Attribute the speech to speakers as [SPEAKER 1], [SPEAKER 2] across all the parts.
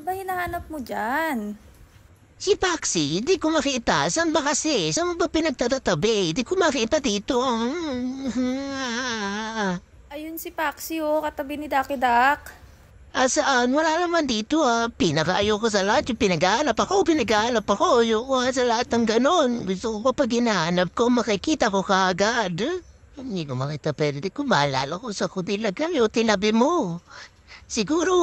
[SPEAKER 1] ba hinahanap mo dyan?
[SPEAKER 2] Si Paxi, di ko makita. Saan ba kasi? Saan mo ba pinagtatatabi? Di ko makita dito.
[SPEAKER 1] Ayun si Paxi oh, katabi ni Ducky Duck.
[SPEAKER 2] Saan? Wala naman dito Pinaka-ayoko sa lahat. Yung pinag-aanap ako. Ayoko sa lahat ng ganon. Gusto ko pag hinahanap ko, makikita ko kaagad. Hindi ko makita pero di ko maalala kung sa ko nilagay o tinabi mo. Siguro,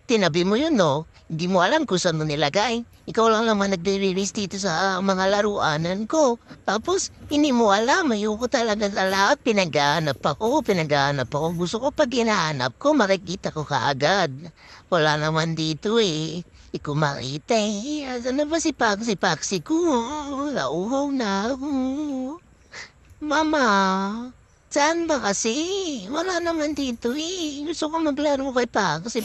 [SPEAKER 2] tinabi mo yun, no? Hindi mo alam kung saan mo nilagay. Ikaw lang naman nagre-release dito sa mga laruanan ko. Tapos, hindi mo alam. Ayoko talaga sa lahat. Pinaghahanap ako. Gusto ko pag hinahanap ko, makikita ko kaagad. Wala naman dito eh. Hindi ko makita eh. Asan na ba si Paxi ko? Nauhaw na ako. Mama, saan ba kasi? Wala naman dito eh. Gusto ko maglaro kay Pax.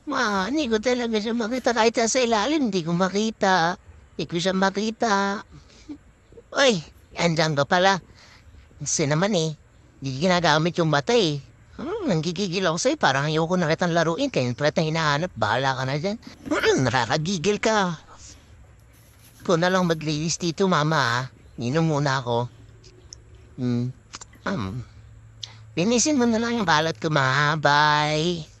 [SPEAKER 2] Ma, hindi ko talaga siya makita. Kahit sa ilalim, hindi ko makita. Hindi ko siya makita. Uy, andyan ka pala. Kasi naman eh, hindi ginagamit yung mata eh. Nanggigigil ako sa'yo. Parang ayoko na kitang laruin. Kaya pala tayo hinahanap. Bahala ka na dyan. Nakakagigil ka. Ko na lang maglinis dito, mama, ha? Inom muna ako. Linisin mo na lang yung balat ko, ma. Bye.